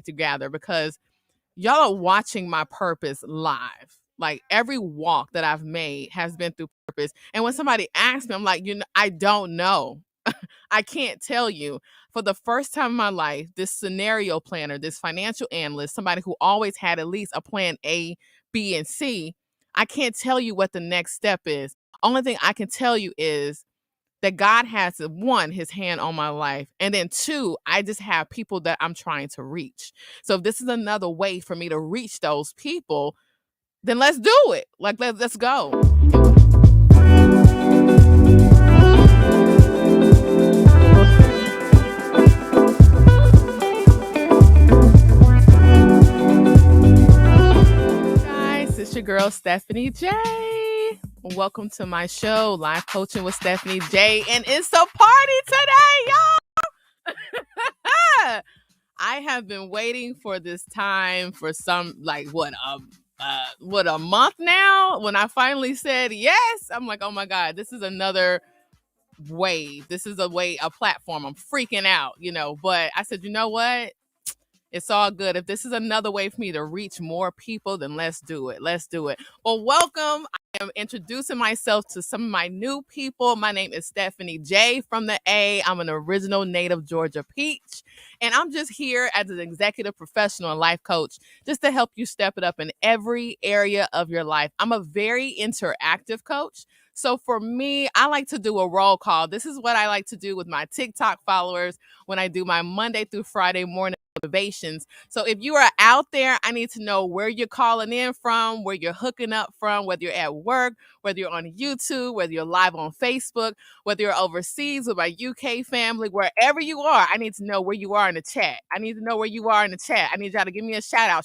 together because y'all are watching my purpose live. Like every walk that I've made has been through purpose. And when somebody asks me, I'm like, I don't know. I can't tell you. For the first time in my life, this scenario planner, this financial analyst, somebody who always had at least a plan A, B, and C, I can't tell you what the next step is. Only thing I can tell you is that God has, one, his hand on my life. And then two, I just have people that I'm trying to reach. So if this is another way for me to reach those people, then let's do it. Like, let's go. Guys, it's your girl, Stephanie J. Welcome to my show, Life Coaching with Stephanie J. And it's a party today, y'all. I have been waiting for this time for some, like, a month now. When I finally said yes, I'm like, oh my God, this is another wave. This is a platform. I'm freaking out, but I said, you know what? It's all good. If this is another way for me to reach more people, then let's do it. Let's do it. Well, welcome. I am introducing myself to some of my new people. My name is Stephanie J from the A. I'm an original native Georgia peach. And I'm just here as an executive professional and life coach just to help you step it up in every area of your life. I'm a very interactive coach. So for me, I like to do a roll call. This is what I like to do with my TikTok followers when I do my Monday through Friday morning motivations. So if you are out there, I need to know where you're calling in from, where you're hooking up from, whether you're at work, whether you're on YouTube, whether you're live on Facebook, whether you're overseas with my UK family, wherever you are. I need to know where you are in the chat. I need to know where you are in the chat. I need y'all to give me a shout out,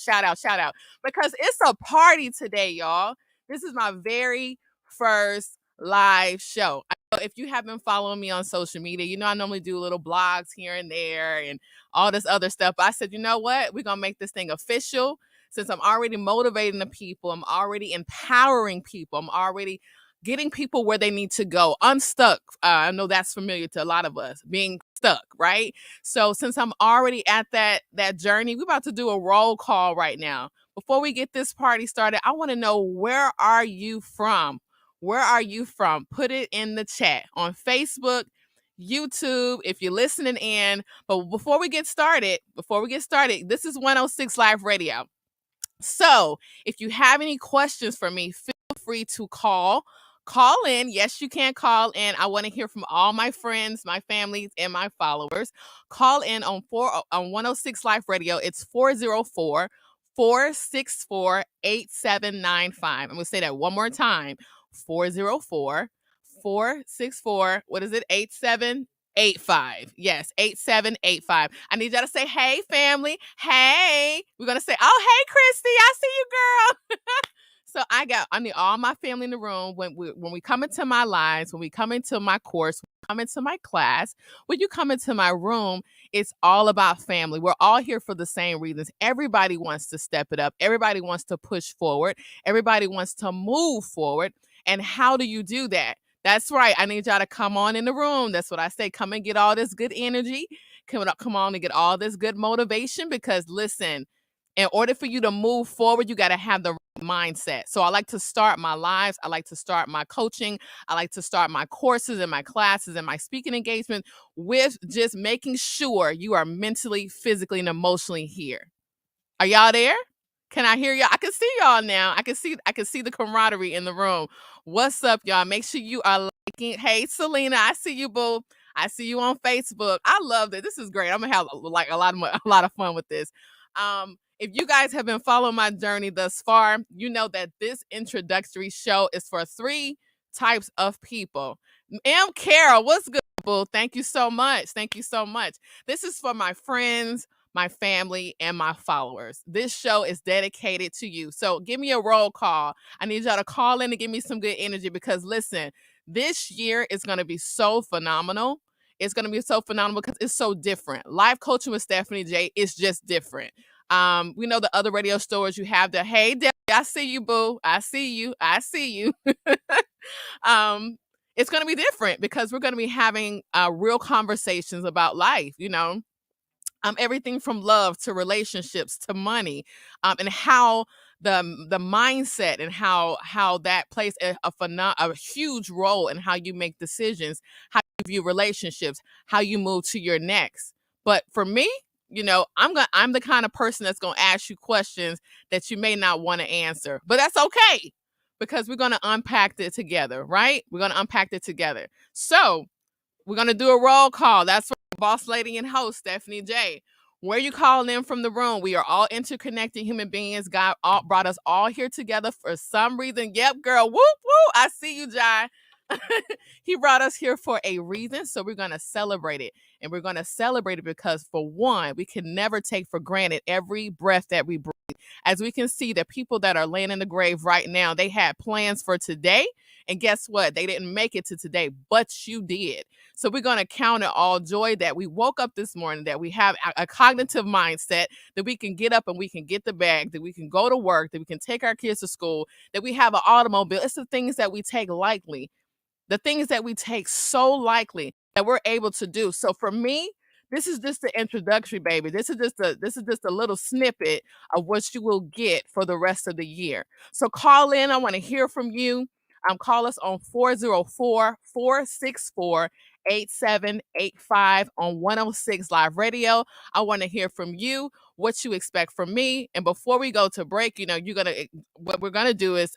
because it's a party today, y'all. This is my very first live show. If you have been following me on social media, I normally do little blogs here and there and all this other stuff. But I said, you know what? We're going to make this thing official. Since I'm already motivating the people, I'm already empowering people, I'm already getting people where they need to go, unstuck. I know that's familiar to a lot of us, being stuck, right? So since I'm already at that journey, we're about to do a roll call right now. Before we get this party started, I want to know, where are you from? Where are you from? Put it in the chat on Facebook, YouTube, if you're listening in. But before we get started, this is 106 Live Radio. So if you have any questions for me, feel free to call in. Yes, you can call in. I want to hear from all my friends, my families, and my followers. Call in on 106 Live Radio. It's 404-464-8795. I'm going to say that one more time. 404-464, what is it? 8785. Yes, 8785. I need y'all to say, hey, family. Hey. We're going to say, oh, hey, Christy. I see you, girl. So I need all my family in the room. When we come into my lives, when we come into my course, when we come into my class, when you come into my room, it's all about family. We're all here for the same reasons. Everybody wants to step it up. Everybody wants to push forward. Everybody wants to move forward. And how do you do that? That's right. I need y'all to come on in the room. That's what I say. Come and get all this good energy. Come on and get all this good motivation, because listen, in order for you to move forward, you got to have the right mindset. So I like to start my lives. I like to start my coaching. I like to start my courses and my classes and my speaking engagement with just making sure you are mentally, physically, and emotionally here. Are y'all there? Can I hear y'all? I can see y'all now. I can see the camaraderie in the room. What's up, y'all? Make sure you are liking. Hey, Selena, I see you, boo. I see you on Facebook. I love it. This is great. I'm gonna have a lot of fun with this. If you guys have been following my journey thus far, you know that this introductory show is for 3 types of people. M. Carol, what's good, boo? Thank you so much. Thank you so much. This is for my friends, my family, and my followers. This show is dedicated to you. So give me a roll call. I need y'all to call in and give me some good energy, because listen, this year is going to be so phenomenal. It's going to be so phenomenal because it's so different. Life Coaching with Stephanie J is just different. We know the other radio stores, you have the, hey, Debbie, I see you, boo. I see you. It's going to be different because we're going to be having real conversations about life, Everything from love to relationships to money, and how the mindset and how that plays a huge role in how you make decisions, how you view relationships, how you move to your next. But for me, I'm the kind of person that's gonna ask you questions that you may not want to answer, but that's okay because we're gonna unpack it together, right? We're gonna unpack it together. So we're gonna do a roll call. That's right, boss lady and host Stephanie J. Where you calling in from the room? We are all interconnected human beings. God brought us all here together for some reason. Yep, girl. Whoop whoop. I see you, Jai. He brought us here for a reason, so we're gonna celebrate it, and we're gonna celebrate it because, for one, we can never take for granted every breath that we breathe. As we can see, the people that are laying in the grave right now, they had plans for today, and guess what? They didn't make it to today, but you did. So we're going to count it all joy that we woke up this morning, that we have a cognitive mindset, that we can get up and we can get the bag, that we can go to work, that we can take our kids to school, that we have an automobile. It's the things that we take lightly, the things that we take so likely that we're able to do. So for me, this is just the introductory, baby. This is just a little snippet of what you will get for the rest of the year. So call in. I want to hear from you. Call us on 404-464-8785 on 106 Live Radio. I want to hear from you what you expect from me. And before we go to break, what we're gonna do is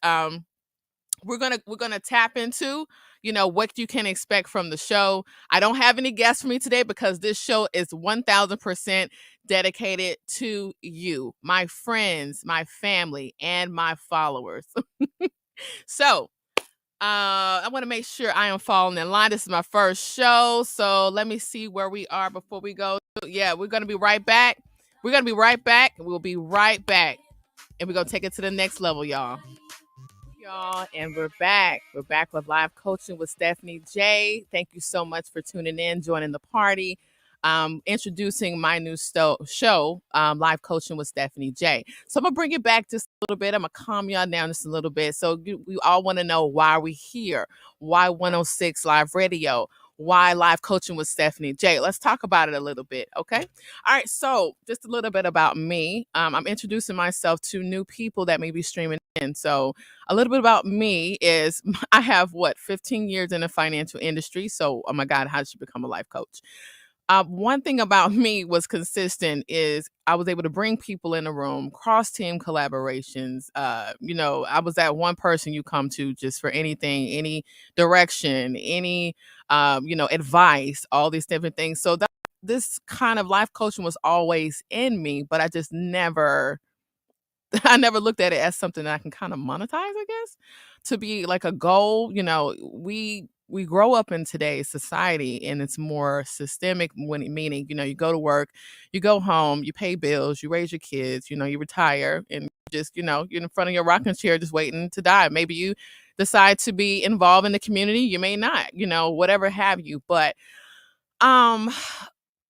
we're gonna tap into what you can expect from the show. I don't have any guests for me today because this show is 1000% dedicated to you, my friends, my family, and my followers. So I want to make sure I am falling in line. This is my first show, so let me see where we are before we go. Yeah, we're gonna be right back. We'll be right back, and we're gonna take it to the next level, y'all. Y'all, and we're back. We're back with live coaching with Stephanie J. Thank you so much for tuning in, joining the party. Introducing my new show, live coaching with Stephanie J. So I'm gonna bring it back just a little bit. I'm gonna calm y'all down just a little bit. So we all want to know why we're here, why 106 Live Radio, why live coaching with Stephanie J. Let's talk about it a little bit, okay? All right. So just a little bit about me. I'm introducing myself to new people that may be streaming in. So a little bit about me is I have 15 years in the financial industry. So, oh my God, how did you become a life coach? One thing about me was consistent is I was able to bring people in a room, cross team collaborations. I was that one person you come to just for anything, any direction, any, advice, all these different things. So this kind of life coaching was always in me, but I just never I never looked at it as something that I can kind of monetize, I guess, to be like a goal. We grow up in today's society and it's more systemic meaning, you go to work, you go home, you pay bills, you raise your kids, you retire and just, you're in front of your rocking chair just waiting to die. Maybe you decide to be involved in the community, you may not, whatever have you. But um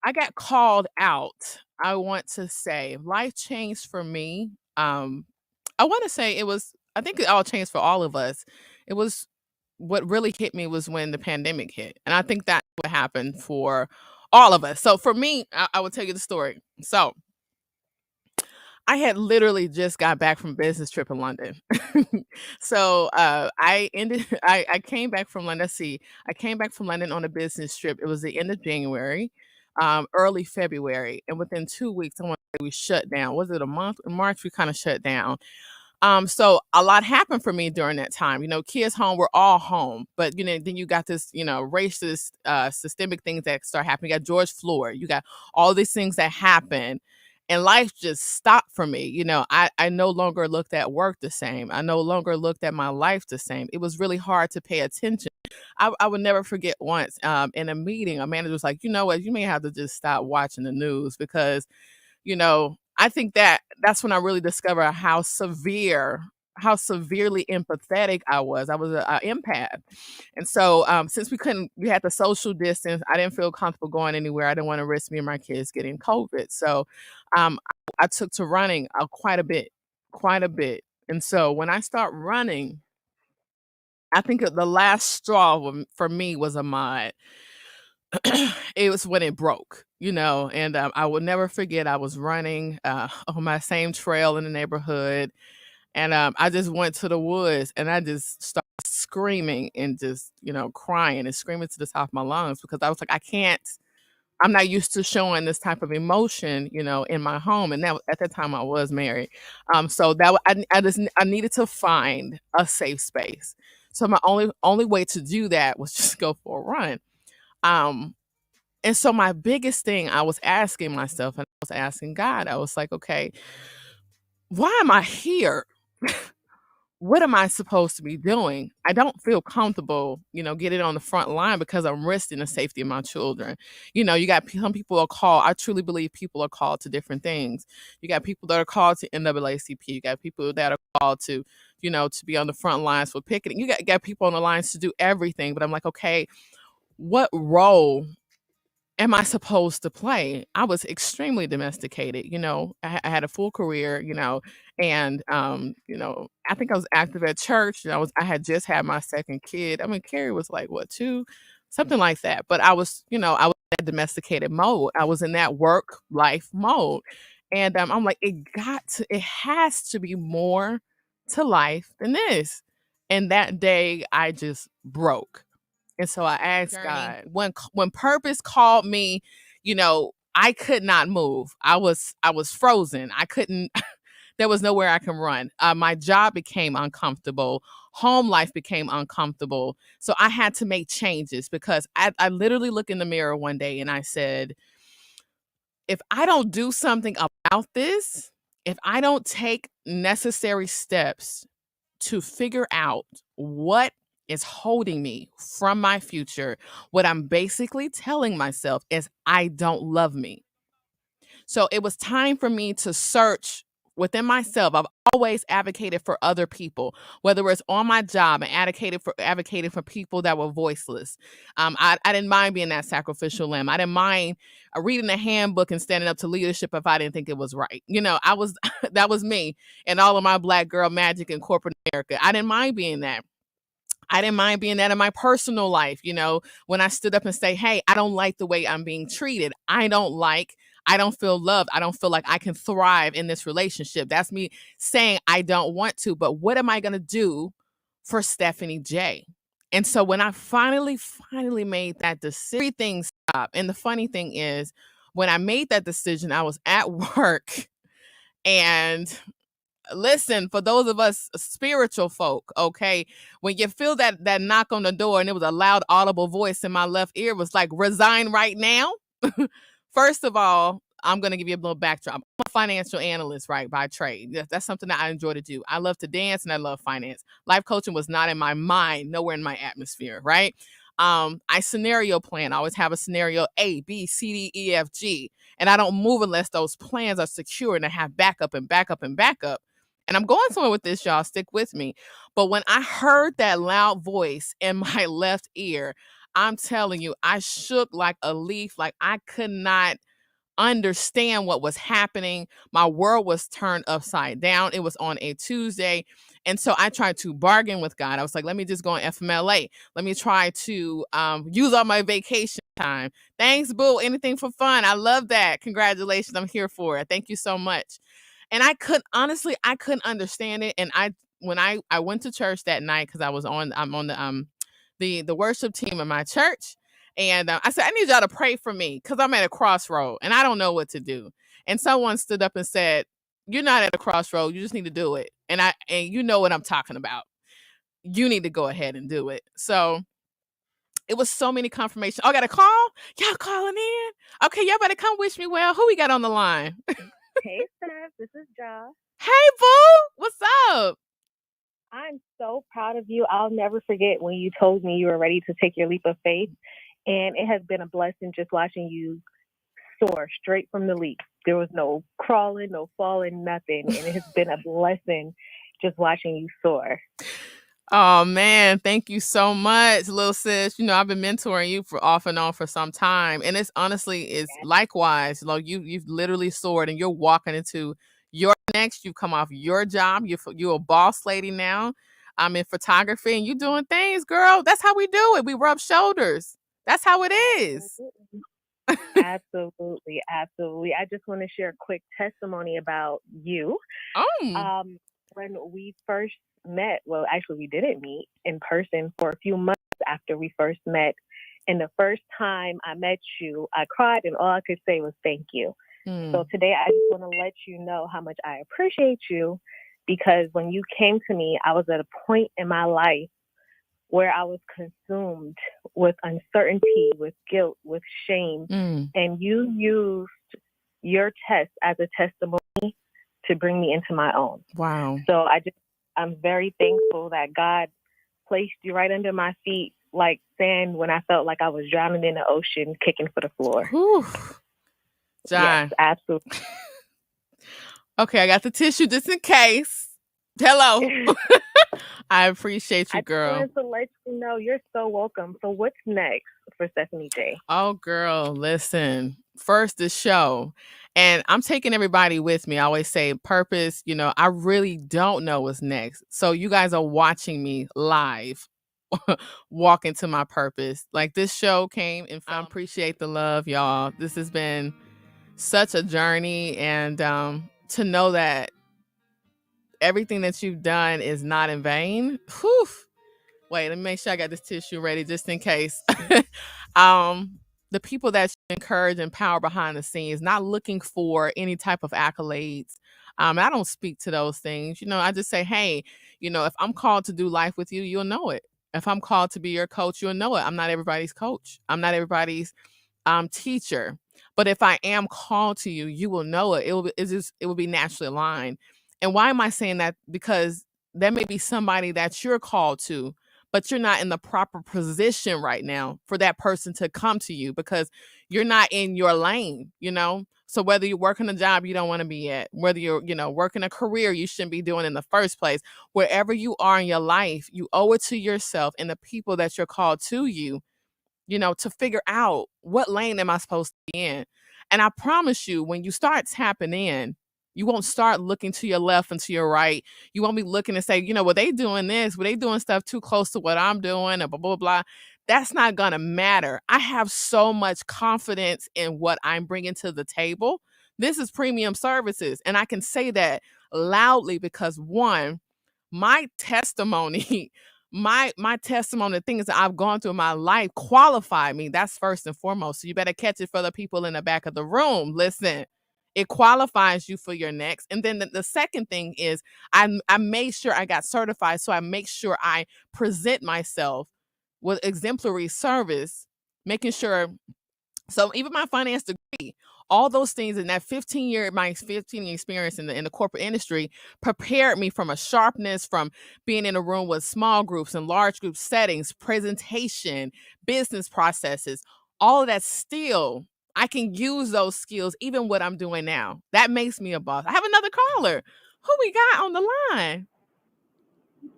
I got called out. I want to say life changed for me. I want to say I think it all changed for all of us. It was what really hit me was when the pandemic hit. And I think that's what happened for all of us. So for me, I will tell you the story. So I had literally just got back from business trip in London. So I came back from London. Let's see. I came back from London on a business trip. It was the end of January, early February. And within 2 weeks, I want to say we shut down. Was it a month? In March, we kind of shut down. So a lot happened for me during that time. Kids home, we're all home, but then you got this, racist, systemic things that start happening. You got George Floyd, you got all these things that happen, and life just stopped for me. I no longer looked at work the same. I no longer looked at my life the same. It was really hard to pay attention. I would never forget once, in a meeting, a manager was like, you know what, you may have to just stop watching the news because I think that's when I really discovered how severely empathetic I was. I was a empath. And so, since we had the social distance, I didn't feel comfortable going anywhere. I didn't want to risk me and my kids getting COVID. So, I took to running quite a bit, quite a bit. And so when I start running, I think the last straw for me was a mod. it was when it broke, and I will never forget. I was running on my same trail in the neighborhood, and I just went to the woods, and I just started screaming and just crying and screaming to the top of my lungs, because I was like, I can't. I'm not used to showing this type of emotion, in my home, and that at that time I was married. So I needed to find a safe space. So my only way to do that was just go for a run. Um, and so my biggest thing I was asking myself, and I was asking God, I was like, okay, why am I here? What am I supposed to be doing? I don't feel comfortable, getting on the front line, because I'm risking the safety of my children. You got some people are called. I truly believe people are called to different things. You got people that are called to NAACP. You got people that are called to, to be on the front lines for picketing. You got people on the lines to do everything. But I'm like, okay, what role am I supposed to play? I was extremely domesticated. I had a full career, and I think I was active at church. And I had just had my second kid. I mean, Carrie was like, what, two? Something like that. But I was in that domesticated mode. I was in that work life mode. And I'm like, it has to be more to life than this. And that day I just broke. And so I asked God, when purpose called me, I could not move. I was frozen. I couldn't. There was nowhere I can run. My job became uncomfortable. Home life became uncomfortable. So I had to make changes, because I literally looked in the mirror one day and I said, if I don't do something about this, if I don't take necessary steps to figure out what is holding me from my future, what I'm basically telling myself is I don't love me. So it was time for me to search within myself. I've always advocated for other people, whether it's on my job, and advocated for people that were voiceless. I didn't mind being that sacrificial lamb. I didn't mind reading the handbook and standing up to leadership if I didn't think it was right. I was that was me and all of my black girl magic in corporate America. I didn't mind being that. I didn't mind being that in my personal life, when I stood up and say, hey, I don't like the way I'm being treated. I don't feel loved. I don't feel like I can thrive in this relationship. That's me saying I don't want to, but what am I going to do for Stephanie J? And so when I finally made that decision, everything stopped. And the funny thing is, when I made that decision, I was at work, and listen, for those of us spiritual folk, okay, when you feel that knock on the door, and it was a loud audible voice in my left ear, was like, resign right now. First of all, I'm going to give you a little backdrop. I'm a financial analyst, right, by trade. That's something that I enjoy to do. I love to dance, and I love finance. Life coaching was not in my mind, nowhere in my atmosphere, right? I scenario plan. I always have a scenario A, B, C, D, E, F, G. And I don't move unless those plans are secure and I have backup and backup and backup. And I'm going somewhere with this, y'all. Stick with me. But when I heard that loud voice in my left ear, I'm telling you, I shook like a leaf. Like I could not understand what was happening. My world was turned upside down. It was on a Tuesday. And so I tried to bargain with God. I was like, let me just go on FMLA. Let me try to use all my vacation time. Thanks, boo. Anything for fun. I love that. Congratulations. I'm here for it. Thank you so much. And I couldn't understand it. And when I went to church that night, because I'm on the worship team of my church. And I said, I need y'all to pray for me, because I'm at a crossroad and I don't know what to do. And someone stood up and said, you're not at a crossroad. You just need to do it. And you know what I'm talking about. You need to go ahead and do it. So it was so many confirmations. Oh, I got a call? Y'all calling in? Okay, y'all better come wish me well. Who we got on the line? Hey, Steph, this is Ja. Hey, boo. What's up? I'm so proud of you. I'll never forget when you told me you were ready to take your leap of faith. And it has been a blessing just watching you soar straight from the leap. There was no crawling, no falling, nothing. And it has been a blessing just watching you soar. Oh man, thank you so much, little sis. I've been mentoring you for off and on for some time, and it's honestly is likewise. Like you've literally soared, and you're walking into your next. You've come off your job. You're a boss lady now. I'm in photography, and you're doing things, girl. That's how we do it. We rub shoulders. That's how it is. Absolutely, absolutely. I just want to share a quick testimony about you. Oh. When we first met, well, actually, we didn't meet in person for a few months after we first met. And the first time I met you, I cried, and all I could say was thank you. So today, I just want to let you know how much I appreciate you, because when you came to me, I was at a point in my life where I was consumed with uncertainty, with guilt, with shame. And you used your test as a testimony to bring me into my own. Wow. So I'm very thankful that God placed you right under my feet like sand when I felt like I was drowning in the ocean, kicking for the floor. Whew. John. Yes, absolutely. Okay, I got the tissue just in case. Hello. I appreciate you, girl. I just wanted to let you know you're so welcome. So what's next for Stephanie J? Oh, girl, listen. First, the show. And I'm taking everybody with me. I always say purpose, I really don't know what's next. So you guys are watching me live walk into my purpose. Like, this show came and I appreciate the love, y'all. This has been such a journey, and to know that everything that you've done is not in vain. Whew. Wait, let me make sure I got this tissue ready just in case. The people that you encourage and empower behind the scenes, not looking for any type of accolades. I don't speak to those things. I just say, hey, if I'm called to do life with you, you'll know it. If I'm called to be your coach, you'll know it. I'm not everybody's coach. I'm not everybody's teacher. But if I am called to you, you will know it. It will be naturally aligned. And why am I saying that? Because there may be somebody that you're called to, but you're not in the proper position right now for that person to come to you because you're not in your lane, So whether you're working a job you don't want to be at, whether you're, working a career you shouldn't be doing in the first place, wherever you are in your life, you owe it to yourself and the people that you're called to you, to figure out what lane am I supposed to be in. And I promise you, when you start tapping in, you won't start looking to your left and to your right. You won't be looking and say, well, they doing this, well, they doing stuff too close to what I'm doing, and blah, blah, blah. That's not going to matter. I have so much confidence in what I'm bringing to the table. This is premium services. And I can say that loudly because, one, my testimony my testimony, the things that I've gone through in my life qualify me. That's first and foremost. So you better catch it for the people in the back of the room. Listen, it qualifies you for your next. And then the second thing is I made sure I got certified. So I make sure I present myself with exemplary service, making sure. So even my finance degree, all those things in that 15-year experience in the corporate industry prepared me from a sharpness, from being in a room with small groups and large group settings, presentation, business processes, all of that. Still, I can use those skills even what I'm doing now. That makes me a boss. I have another caller. Who we got on the line?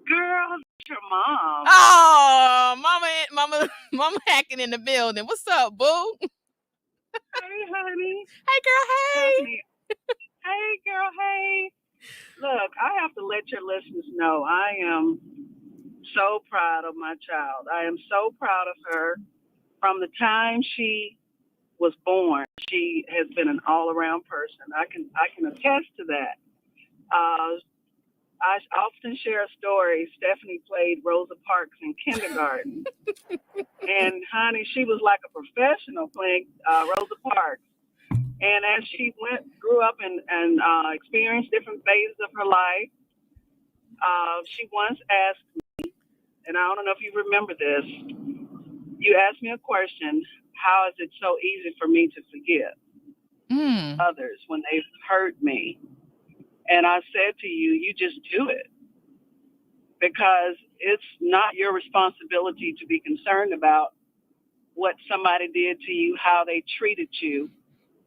Girl, it's your mom. Oh, mama hacking in the building. What's up, boo? Hey, honey. Hey, girl, hey. Stephanie. Hey, girl, hey. Look, I have to let your listeners know I am so proud of my child. I am so proud of her. From the time she was born, she has been an all-around person. I can attest to that. I often share a story. Stephanie played Rosa Parks in kindergarten. And, honey, she was like a professional playing Rosa Parks. And as she grew up and experienced different phases of her life, she once asked me, and I don't know if you remember this, you asked me a question, how is it so easy for me to forgive others when they've hurt me? And I said to you, you just do it. Because it's not your responsibility to be concerned about what somebody did to you, how they treated you,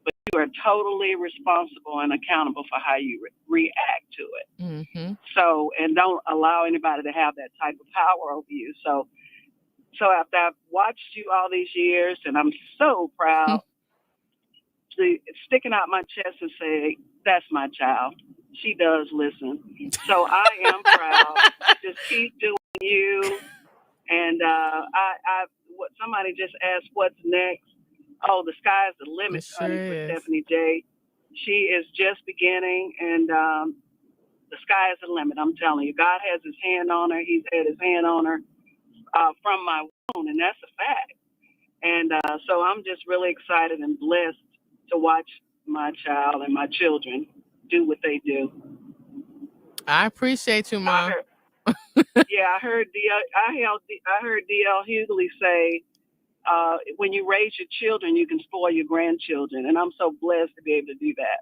but you are totally responsible and accountable for how you react to it. Mm-hmm. So, and don't allow anybody to have that type of power over you. So after I've watched you all these years, and I'm so proud to sticking out my chest and say, that's my child. She does listen. So I am proud. Just keep doing you. And somebody just asked what's next. Oh, the sky's the limit, It honey, sure for is. Stephanie J. She is just beginning, and the sky is the limit. I'm telling you, God has His hand on her. He's had His hand on her from my womb, and that's a fact. And so I'm just really excited and blessed to watch my child and my children do what they do. I appreciate you, Mom. I heard D.L. Hughley say, when you raise your children, you can spoil your grandchildren. And I'm so blessed to be able to do that.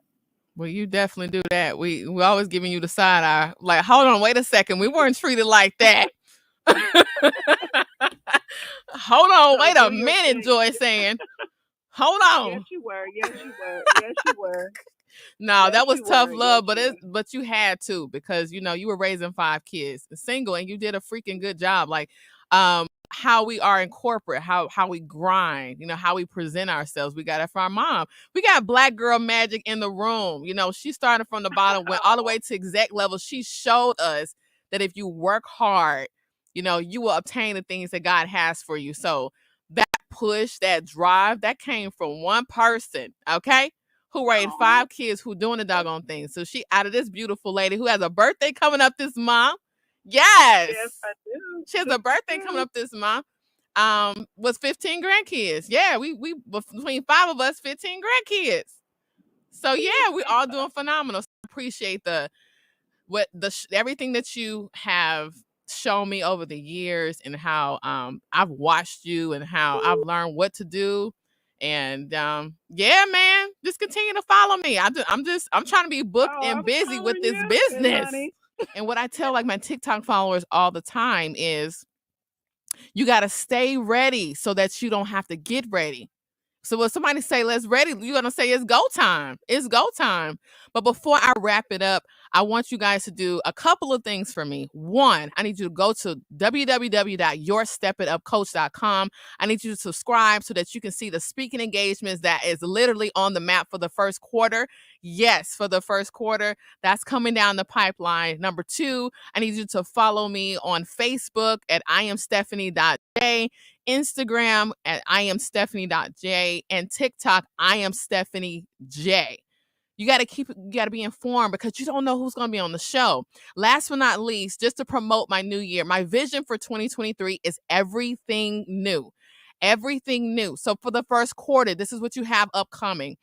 Well, you definitely do that. We're always giving you the side eye. Like, hold on, wait a second. We weren't treated like that. Hold on, So wait do a your minute, thing. Joy saying. Hold Yes, on. you were. Yes, you were. Yes, you were. No, Yes, that was you tough were. love, Yes, but you had to, because you were raising 5 kids, single, and you did a freaking good job. Like, how we are in corporate, how we grind, how we present ourselves. We got it from our mom. We got Black girl magic in the room. She started from the bottom, went all the way to exec level. She showed us that if you work hard, you will obtain the things that God has for you. So that push, that drive, that came from one person, okay? Who raised 5 kids, who doing the doggone thing. So she out of this beautiful lady who has a birthday coming up this month. Yes. Yes, I do. She has a birthday coming up this month. Was 15 grandkids. Yeah, we between 5 of us, 15 grandkids. So yeah, we all doing phenomenal. So I appreciate everything that you have shown me over the years, and how I've watched you, and how I've learned what to do. And yeah, man, just continue to follow me. I'm trying to be booked and I'm busy with following this you, business. honey. And what I tell like my TikTok followers all the time is, you got to stay ready so that you don't have to get ready. So when somebody say, let's ready, you're going to say, it's go time. It's go time. But before I wrap it up, I want you guys to do a couple of things for me. One, I need you to go to www.yourstepitupcoach.com. I need you to subscribe so that you can see the speaking engagements that is literally on the map for the first quarter. Yes, for the first quarter. That's coming down the pipeline. Number 2, I need you to follow me on Facebook at IamStephani.j, Instagram at IamStephani.j, and TikTok, I am Stephanie J. You got to be informed, because you don't know who's going to be on the show. Last but not least, just to promote my new year, my vision for 2023 is everything new. Everything new. So for the first quarter, this is what you have upcoming.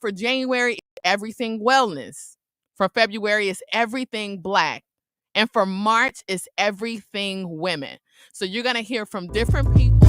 For January, it's everything wellness. For February, it's everything Black. And for March, it's everything women. So you're going to hear from different people.